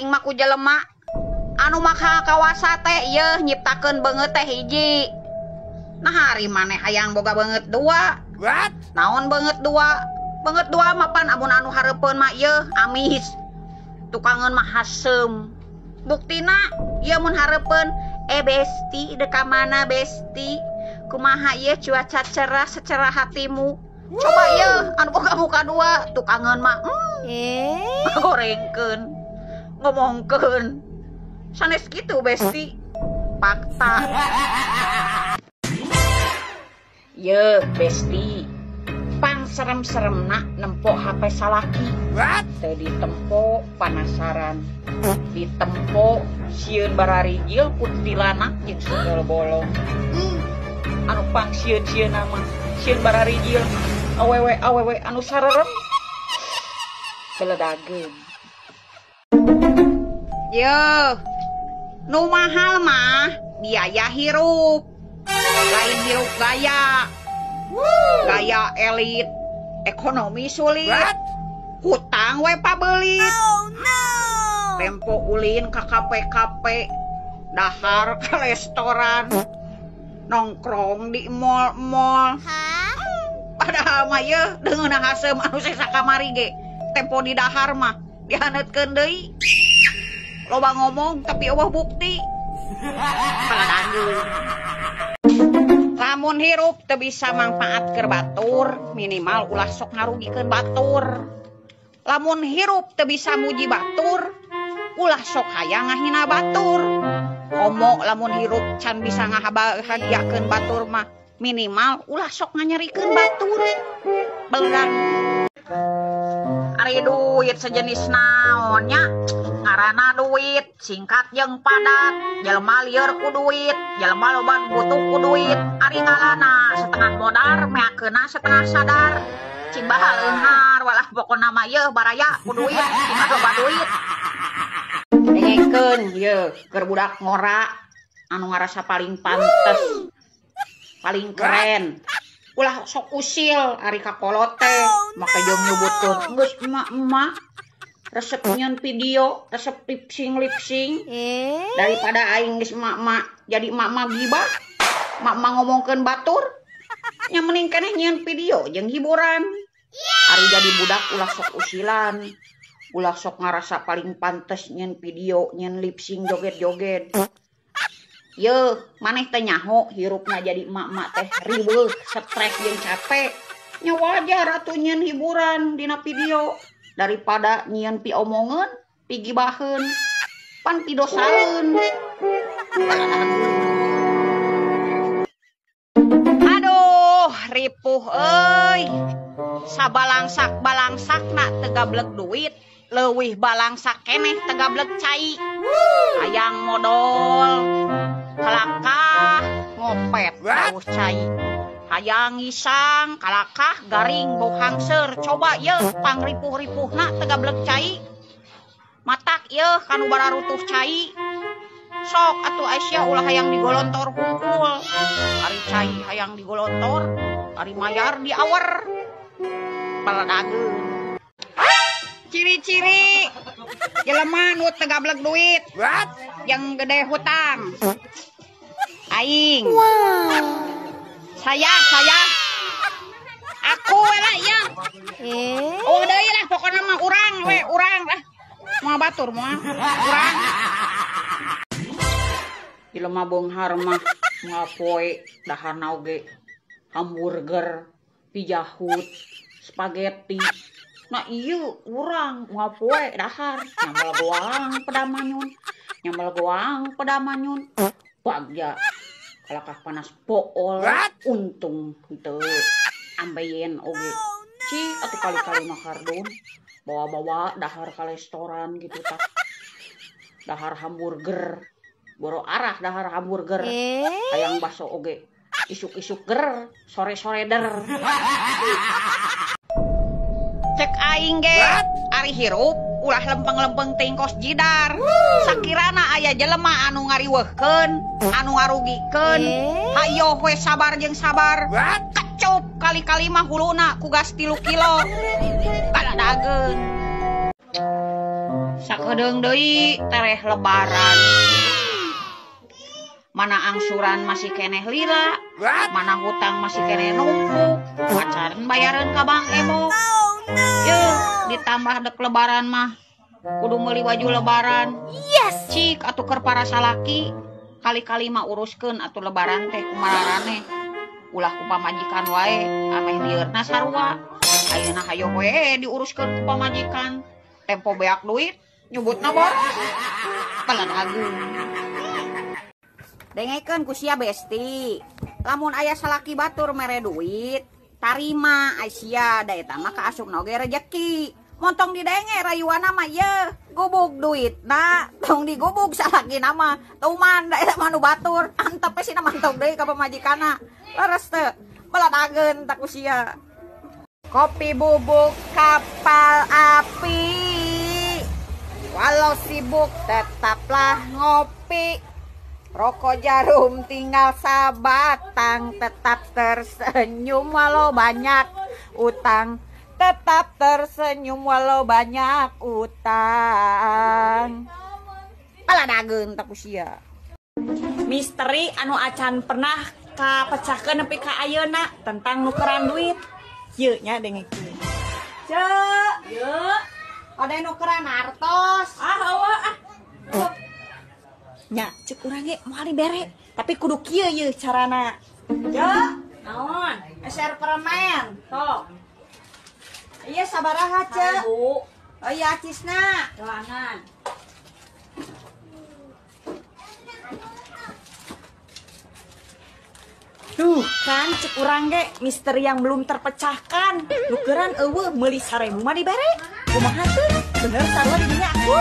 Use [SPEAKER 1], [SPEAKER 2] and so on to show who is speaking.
[SPEAKER 1] aing mah ku jelema anu maha kawasa teh yeuh nyiptakeun beungeut teh hiji. Nah hari maneh hayang boga beungeut dua.
[SPEAKER 2] What?
[SPEAKER 1] Naon beungeut dua? Beungeut dua mah pan amun anu hareupeun mah yeuh amis. Tukangeun mah hasem. Buktina ieu mun hareupeun besti deka mana besti? Kumaha ieu cuaca cerah secerah hatimu? Coba yeuh anu boga muka dua tukangeun mah gorengkeun ngomongkeun sanes kitu besti fakta. Yeuh besti pang serem-seremna nempo HP salaki.
[SPEAKER 2] What?
[SPEAKER 1] Teu ditempo panasaran, ditempo sieun bararijil kuntilanak jeung segel bolong. Anu pang sieun-sieun mah sieun bararijil awewe anu sarerem beledageun. Yeuh nu mahal mah biaya hirup, lain hirup gaya. Gaya elit, ekonomi sulit.
[SPEAKER 2] What?
[SPEAKER 1] Hutang we pabelit.
[SPEAKER 2] Oh no.
[SPEAKER 1] Tempo ulin ka kape-kape, dahar ke restoran, nongkrong di mall-mall. Padahal mah yeuh deungeuna hasem anu sesa kamari ge. Tempo di dahar mah dihaneutkeun deui. Loba ngomong tapi eueuh bukti. Paladangeun. Lamun hirup teu bisa mangpaatkeun batur, minimal ulah sok ngarugikeun batur. Lamun hirup teu bisa muji batur, ulah sok hayang ngahina batur. Komo lamun hirup can bisa ngabahagiakeun batur mah, minimal ulah sok nganyerikeun batur. Belerang. Ari duit sejenis naonnya? Ngaranna duit, singkat jeung padat. Jelema lieur ku duit, jelema loba butuh ku duit. Ari ngalana setengah modar, meakeunna setengah sadar. Cing bahal eunhar, walah pokona mah yeuh baraya ku duit, cing loba duit. Dengekeun yeuh keur budak ngora anu ngarasa paling pantes, paling keren. Ulah sok usil ari ka kolot teh, make jeung nyebutkeun geus emak-emak. Resep nyeun video, resep lipsing daripada aing geus emak-emak jadi emak-emak gibah. Emak-emak ngomongkeun batur. Nya mending keneh nyeun video jeung hiburan. Ari jadi budak ulah sok usilan. Ulah sok ngarasa paling pantes nyeun video, nyeun lipsing joget-joget. Yeuh, maneh teh nyaho hirupna jadi emak-emak teh ribeuh, stres jeung capek. Nya wajar atuh nyeun hiburan dina video daripada nyieun pi omongeun, pi gibaheun, pan pi dosaeun. Aduh, ripuh euy. Sabalangsak-balangsakna teu gablek duit, leuwih balangsak keneh teu gablek cai. Hayang modal, kalakah ngopet daus cai. Hayang ngisang, kalakah garing bau hangser. Coba yeuh pangripuh-ripuhna teu gablek cai. Matak yeuh kanu bararutuh cai. Sok atuh Aisyah ulah hayang digolontor hungkul. Ari cai hayang digolontor, ari mayar diawer. Paladageun. Ciri-ciri jelema nu teu gablek duit.
[SPEAKER 2] What?
[SPEAKER 1] Yang gede hutang. Aing. Saya aku lah ya. Oh deui lah pokona mah urang lah. Moal batur moal urang. Jelema beunghar mah ngapoe daharna oge hamburger, pijahut, spaghetti. Nah ieu urang ngapoe dahar nyambel goang pedamanyun. Bagja kalakah panas pool. Untung teu ambeien oge. Cik atuh kali-kali mah kardun bawa-bawa dahar ka restoran gitu tah. Dahar hamburger. Boro arah dahar hamburger. Hayang baso oge. Isuk-isuk ger, sore-sore der. Cek aing ge ari hirup ulah lempeng-lempeng tingkos jidar. Sakirana aya jelema anu ngariweuhkeun, anu ngarugikeun, hayo we sabar jeung sabar. Kacup kali-kali mah huluna ku gas 3 kilo. Baladageun. sakedeung deui tereh lebaran. Mana angsuran masih keneh lila, mana hutang masih keneh numpuk, pacaran bayaran ka Bang Emo. Ditambah dek lebaran mah kudu meuli baju lebaran. Yes, cik atuh keur para salaki kali-kali mah uruskeun atuh lebaran teh kumararane. Ulah ku pamajikan wae ameh liurna sarua. Ayeuna hayo we diuruskeun ku pamajikan. Tempo beak duit nyebutna bor. Paladageun. Dengekeun ku sia besti. Lamun aya salaki batur mere duit, tarima Aisyah da eta mah kaasupna oge rejeki. Montong didenge rayuana mah ye gubug duitna tong digubug salakina mah tuman da eta mah nu batur. Antep sih mantong deui ka pamajikanna. Leres teu baladageun tak ku sia. Kopi bubuk kapal api, walau sibuk tetaplah ngopi. Rokok jarum tinggal sabatang, tetap tersenyum walau banyak utang. Tetap tersenyum walau banyak utang. Paladageun tak sia.
[SPEAKER 2] Misteri anu acan pernah kapecahkeun nepi ka ayeuna tentang nukeran duit. Yeu nya dengekeun.
[SPEAKER 1] Cek, yeuh. Ada nukeran artos.
[SPEAKER 2] Eueuh nya cek urang ge moal dibere, tapi kudu kieu ye carana.
[SPEAKER 1] Cek, naon? Eser permen. Tok. Iya sabaraha, Cek? Oh iya acisna. Doangan.
[SPEAKER 2] Duh, kan cek urang ge misteri yang belum terpecahkan. Nukeran eueuh meuli 1000 mah dibere. Kumaha teh? Bener sarua di dinya aku.